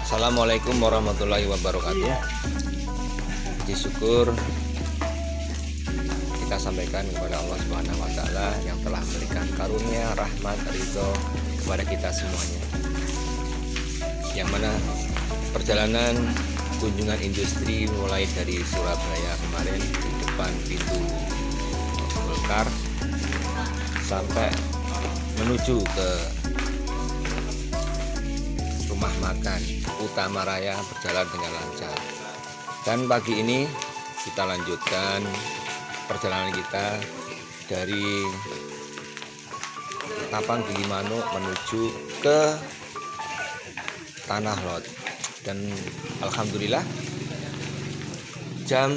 Assalamualaikum warahmatullahi wabarakatuh. Puji syukur kita sampaikan kepada Allah Subhanahu wa Ta'ala yang telah memberikan karunia, rahmat, ridho kepada kita semuanya. Yang mana perjalanan kunjungan industri mulai dari Surabaya kemarin di depan pintu Golkar sampai menuju ke rumah makan Utama Raya berjalan dengan lancar. Dan pagi ini kita lanjutkan perjalanan kita dari Tapang Gilimanuk menuju ke Tanah Lot. Dan alhamdulillah jam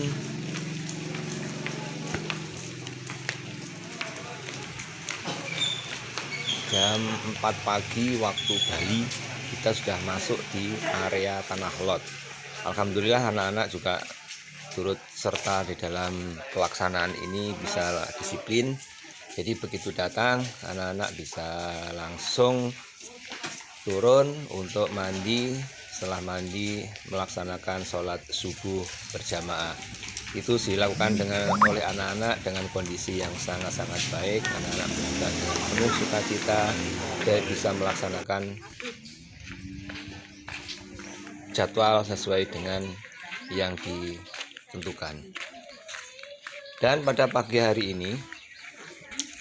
4 pagi waktu Bali kita sudah masuk di area Tanah Lot. Alhamdulillah anak-anak juga turut serta di dalam pelaksanaan ini, bisa disiplin. Jadi begitu datang anak-anak bisa langsung turun untuk mandi. Setelah mandi melaksanakan sholat subuh berjamaah. Itu dilakukan oleh anak-anak dengan kondisi yang sangat-sangat baik. Anak-anak berangkat dengan penuh sukacita dan bisa melaksanakan jadwal sesuai dengan yang ditentukan. Dan pada pagi hari ini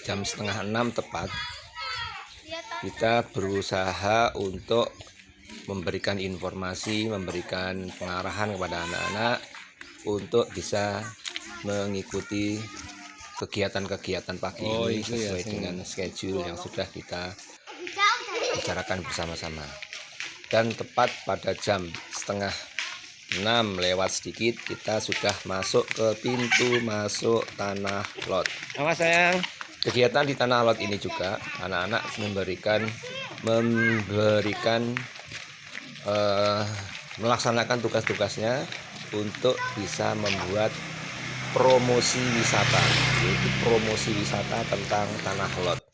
jam 5:30 tepat kita berusaha untuk memberikan informasi, memberikan pengarahan kepada anak-anak untuk bisa mengikuti kegiatan-kegiatan pagi ini sesuai dengan schedule yang sudah kita bicarakan bersama-sama. Dan tepat pada jam 5:30 lewat sedikit kita sudah masuk ke pintu masuk Tanah Lot. Nama sayang. Kegiatan di Tanah Lot ini juga anak-anak memberikan melaksanakan tugas-tugasnya untuk bisa membuat promosi wisata, yaitu promosi wisata tentang Tanah Lot.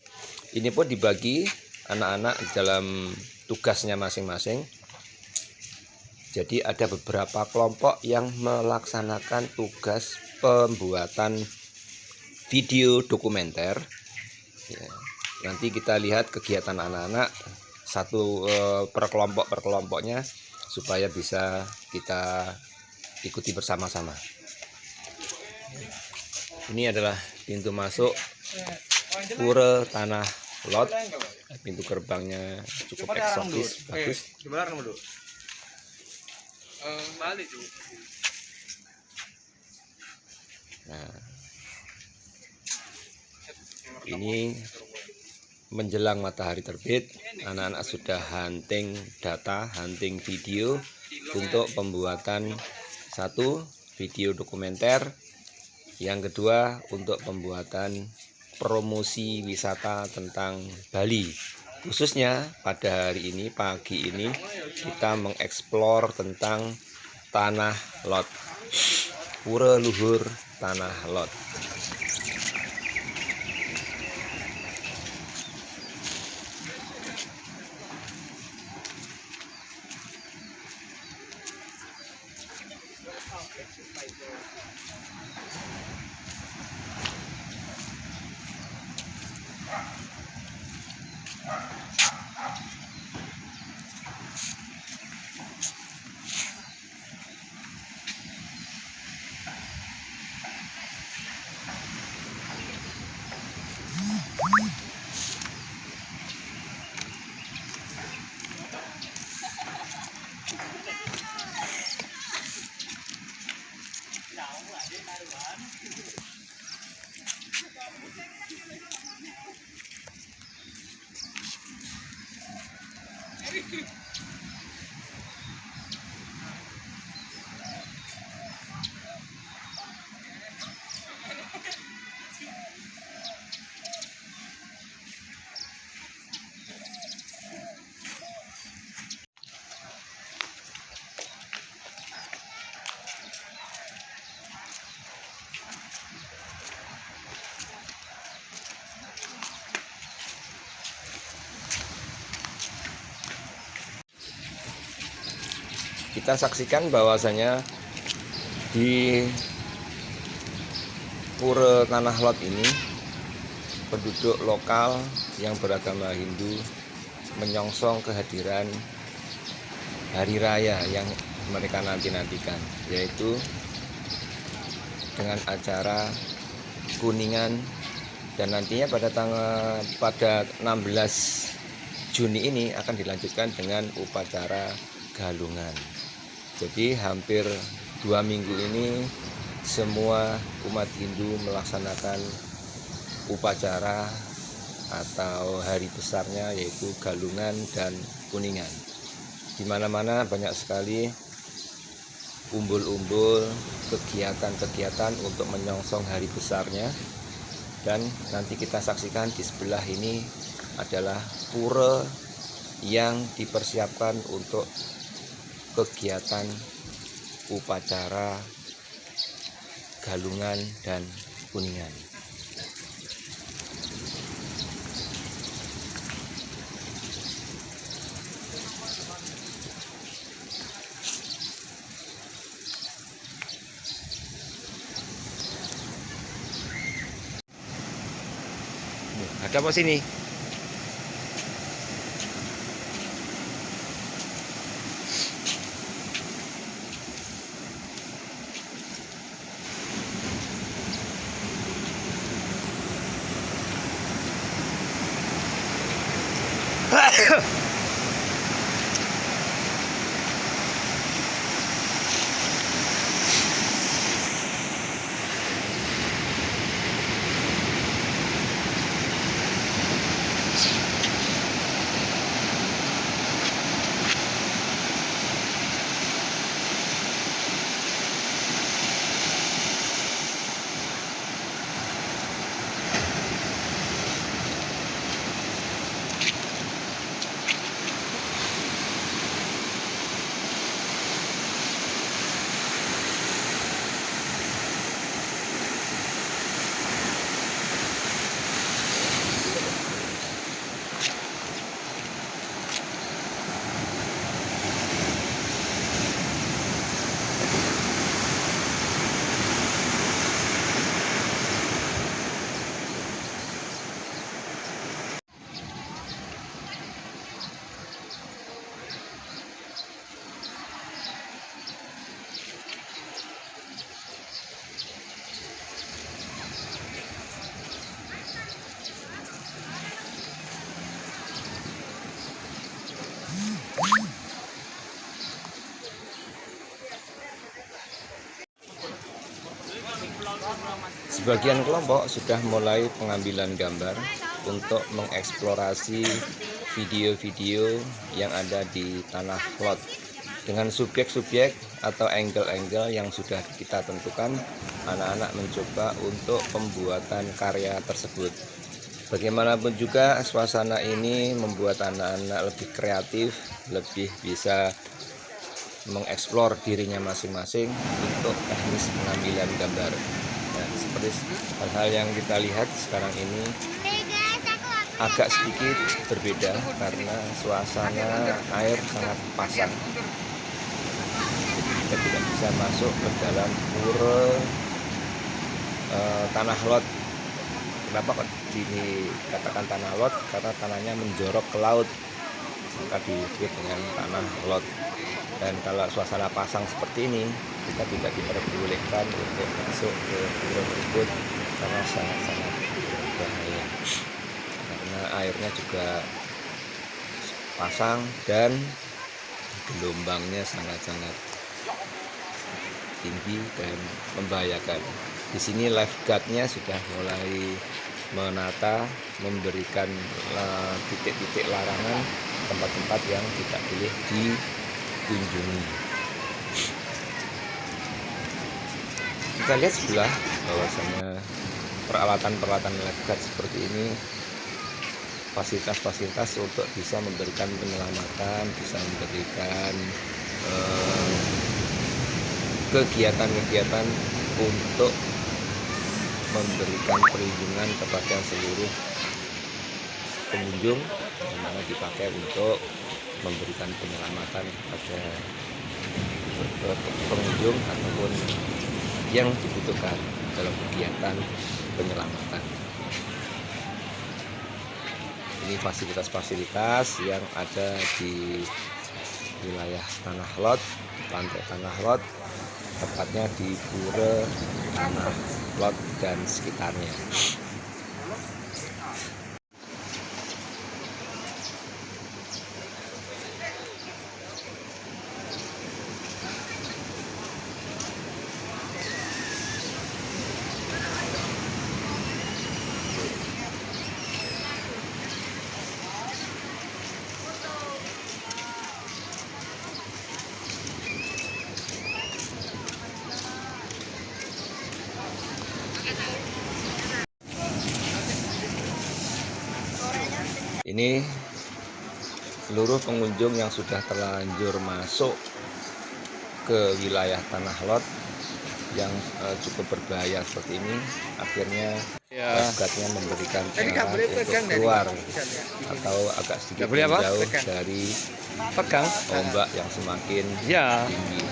Ini pun dibagi anak-anak dalam tugasnya masing-masing. Jadi ada beberapa kelompok yang melaksanakan tugas pembuatan video dokumenter. Ya, nanti kita lihat kegiatan anak-anak satu per kelompoknya supaya bisa kita ikuti bersama-sama. Ini adalah pintu masuk Pura Tanah Lot. Pintu gerbangnya cukup eksotis, bagus. Nah, ini menjelang matahari terbit, anak-anak sudah hunting data, hunting video untuk pembuatan satu video dokumenter, yang kedua untuk pembuatan promosi wisata tentang Bali. Khususnya pada hari ini, pagi ini kita mengeksplor tentang Tanah Lot, Pura Luhur Tanah Lot. kita saksikan bahwasanya di Pura Tanah Lot ini penduduk lokal yang beragama Hindu menyongsong kehadiran hari raya yang mereka nanti-nantikan, yaitu dengan acara Kuningan, dan nantinya pada 16 Juni ini akan dilanjutkan dengan upacara Galungan. Jadi hampir 2 minggu ini semua umat Hindu melaksanakan upacara atau hari besarnya, yaitu Galungan dan Kuningan. Di mana-mana banyak sekali umbul-umbul kegiatan-kegiatan untuk menyongsong hari besarnya. Dan nanti kita saksikan di sebelah ini adalah pura yang dipersiapkan untuk kegiatan upacara Galungan dan Kuningan. Ada apa sini? Sebagian kelompok sudah mulai pengambilan gambar untuk mengeksplorasi video-video yang ada di Tanah Lot dengan subjek-subjek atau angle-angle yang sudah kita tentukan. Anak-anak mencoba untuk pembuatan karya tersebut. Bagaimanapun juga suasana ini membuat anak-anak lebih kreatif, lebih bisa mengeksplor dirinya masing-masing untuk teknis pengambilan gambar. Nah, seperti hal-hal yang kita lihat sekarang ini agak sedikit berbeda karena suasana air sangat pasang. Kita tidak bisa masuk ke dalam pura Tanah Lot. Kenapa kok dikatakan Tanah Lot? Karena tanahnya menjorok ke laut, maka disebut dengan Tanah Lot. Dan kalau suasana pasang seperti ini, kita tidak diperbolehkan untuk masuk ke pura tersebut karena sangat-sangat bahaya, karena airnya juga pasang dan gelombangnya sangat-sangat tinggi dan membahayakan. Di sini lifeguardnya sudah mulai menata, memberikan titik-titik larangan, tempat-tempat yang tidak boleh dikunjungi. Kita lihat sebelah bahwasanya peralatan-peralatan lifeguard seperti ini, fasilitas-fasilitas untuk bisa memberikan penyelamatan, bisa memberikan kegiatan-kegiatan untuk memberikan perlindungan kepada seluruh pengunjung, yang mana dipakai untuk memberikan penyelamatan kepada pengunjung ataupun yang dibutuhkan dalam kegiatan penyelamatan. Ini fasilitas-fasilitas yang ada di wilayah Tanah Lot, Pantai Tanah Lot, tepatnya di Pura Tanah Lot dan sekitarnya. Ini seluruh pengunjung yang sudah terlanjur masuk ke wilayah Tanah Lot yang cukup berbahaya seperti ini, akhirnya petugasnya memberikan syarat untuk keluar atau agak sedikit menjauh dari ombak yang semakin tinggi.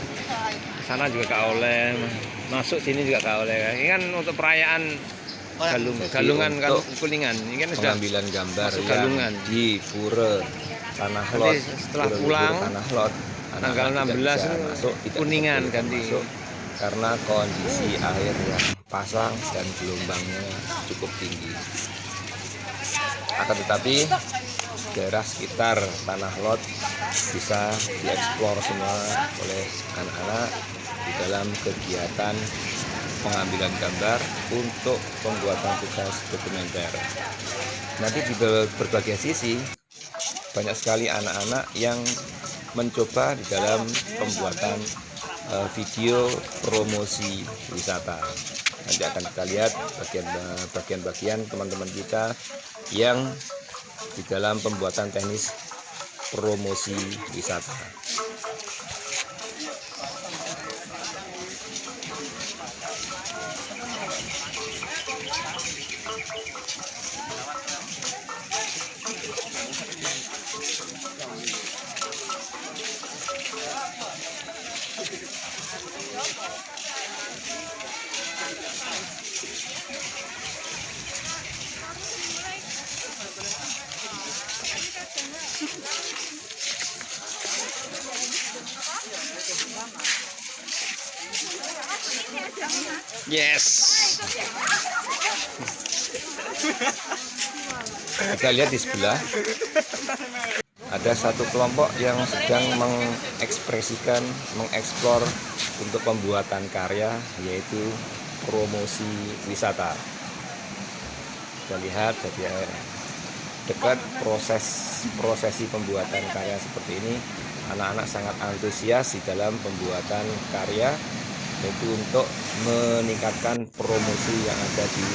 Sana juga gak oleh, masuk sini juga gak oleh. Ini kan untuk perayaan galungan kan, kuningan. Ini kan sudah pengambilan gambar galungan di Pura Tanah Lot. Setelah pulang Tanah Lot, tanggal 16 masuk, kuningan ganti masuk karena kondisi air yang pasang dan gelombangnya cukup tinggi. Akan tetapi daerah sekitar Tanah Lot bisa dieksplor semua oleh anak-anak di dalam kegiatan pengambilan gambar untuk pembuatan tugas dokumenter. Nanti di berbagai sisi banyak sekali anak-anak yang mencoba di dalam pembuatan video promosi wisata. Nanti akan kita lihat bagian-bagian teman-teman kita yang di dalam pembuatan teknis promosi wisata. yes. Kita lihat di sebelah ada satu kelompok yang sedang mengeksplor untuk pembuatan karya, yaitu promosi wisata. Kita lihat dari dekat prosesi pembuatan karya seperti ini, anak-anak sangat antusias di dalam pembuatan karya, yaitu untuk meningkatkan promosi yang ada di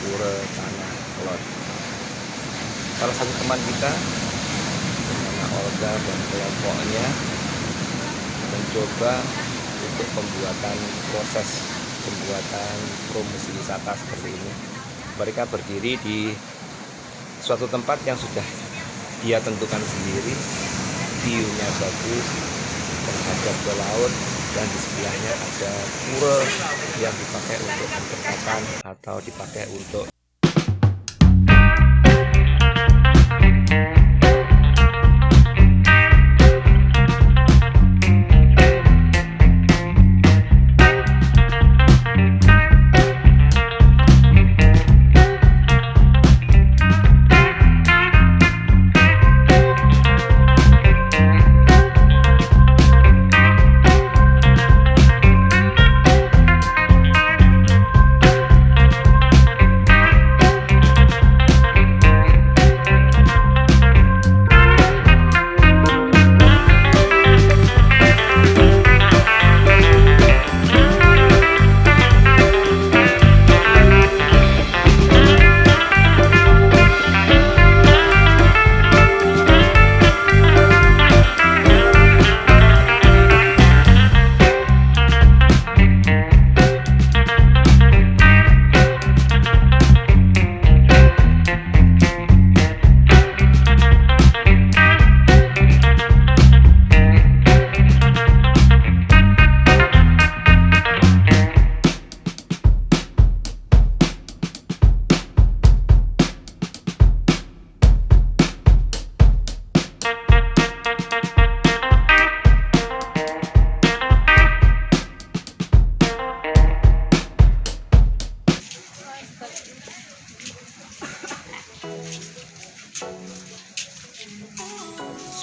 Pura Tanah Lot. Salah satu teman kita, bernama Olga dan kelompoknya, mencoba untuk proses pembuatan promosi wisata seperti ini. Mereka berdiri di suatu tempat yang sudah dia tentukan sendiri, view-nya bagus, menghadap ke laut, dan di sebelahnya ada pura yang dipakai untuk pentertapan atau dipakai untuk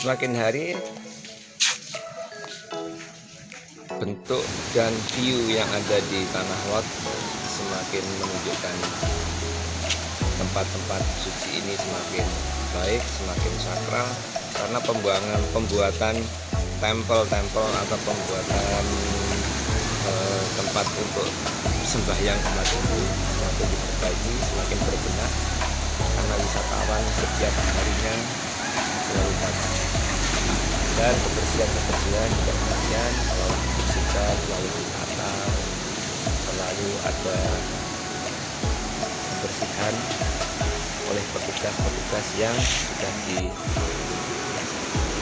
semakin hari bentuk dan view yang ada di Tanah Lot semakin menunjukkan tempat-tempat suci ini semakin baik, semakin sakral, karena pembuatan tempel-tempel atau pembuatan tempat untuk sembahyang umat hindu semakin diperbaiki, semakin berbenah, karena wisatawan setiap harinya selalu datang, dan kebersihan juga perhatian selalu dibersihkan, selalu ditata, selalu ada kebersihan oleh petugas-petugas yang sudah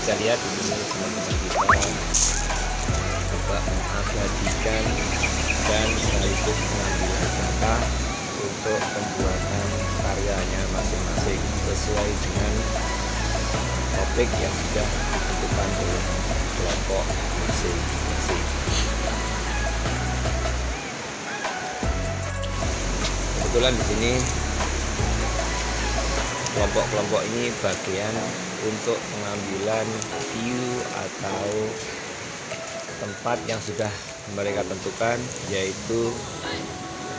kita lihat di sini. Teman-teman kita coba mengabadikan dan sekaligus mengambil data untuk pembuatan karyanya masing-masing sesuai dengan topik yang sudah ditentukan oleh kelompok masing-masing. Kebetulan di sini kelompok-kelompok ini bagian untuk pengambilan view atau tempat yang sudah mereka tentukan, yaitu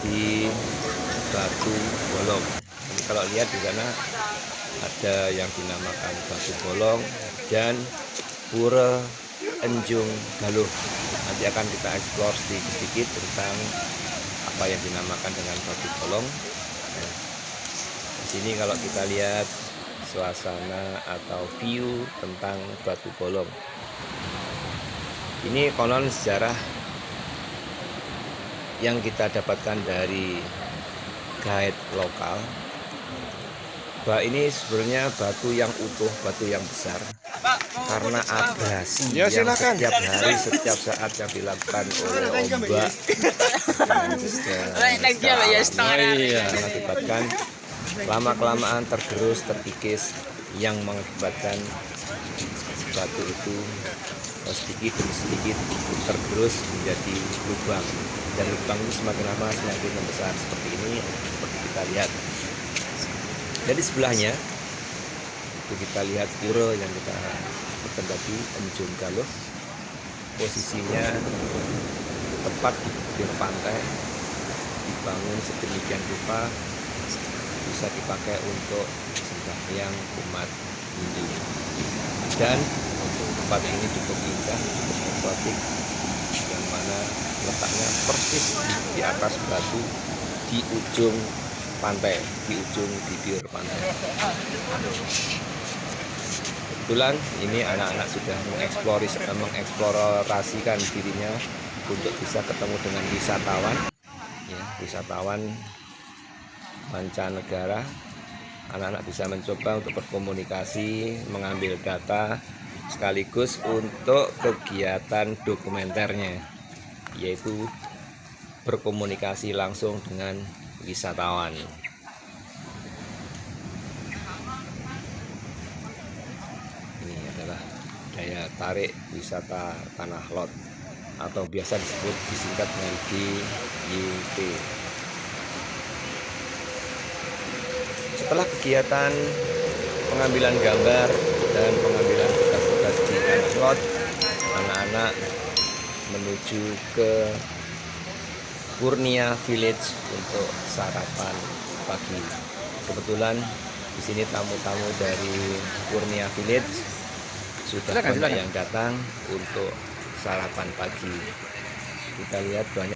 di Batu Bolong. Jadi kalau lihat di sana ada yang dinamakan Batu Bolong dan Pura Enjung Galuh. Nanti akan kita eksplor sedikit-sedikit tentang apa yang dinamakan dengan Batu Bolong. Nah, di sini kalau kita lihat suasana atau view tentang Batu Bolong, ini konon sejarah yang kita dapatkan dari guide lokal, bahwa ini sebenarnya batu yang utuh, batu yang besar, karena abrasi yang setiap hari, setiap saat yang dilakukan oleh ombak mengakibatkan lama-kelamaan tergerus, terkikis, yang mengakibatkan batu itu sedikit demi sedikit tergerus menjadi lubang, dan lubang itu semakin lama semakin membesar seperti ini, seperti kita lihat. Jadi sebelahnya itu kita lihat pura yang kita sebutkan tadi, Enjung Galuh. Posisinya tepat di pinggir pantai, dibangun sedemikian rupa bisa dipakai untuk sembahyang umat Hindu, dan tempat ini cukup indah, cukup eksotik, yang mana letaknya persis di atas batu di ujung pantai, di ujung bibir pantai. Kebetulan ini anak-anak sudah mengeksplorasikan dirinya untuk bisa ketemu dengan wisatawan, ya, wisatawan mancanegara. Anak-anak bisa mencoba untuk berkomunikasi, mengambil data, sekaligus untuk kegiatan dokumenternya, yaitu berkomunikasi langsung dengan wisatawan. Ini adalah daya tarik wisata Tanah Lot, atau biasa disingkat dengan DYT. Setelah kegiatan pengambilan gambar dan pengambilan tugas-tugas di Tanah Lot, anak-anak menuju ke Purnia Village untuk sarapan pagi. Kebetulan di sini tamu-tamu dari Purnia Village sudah banyak yang datang untuk sarapan pagi. Kita lihat banyak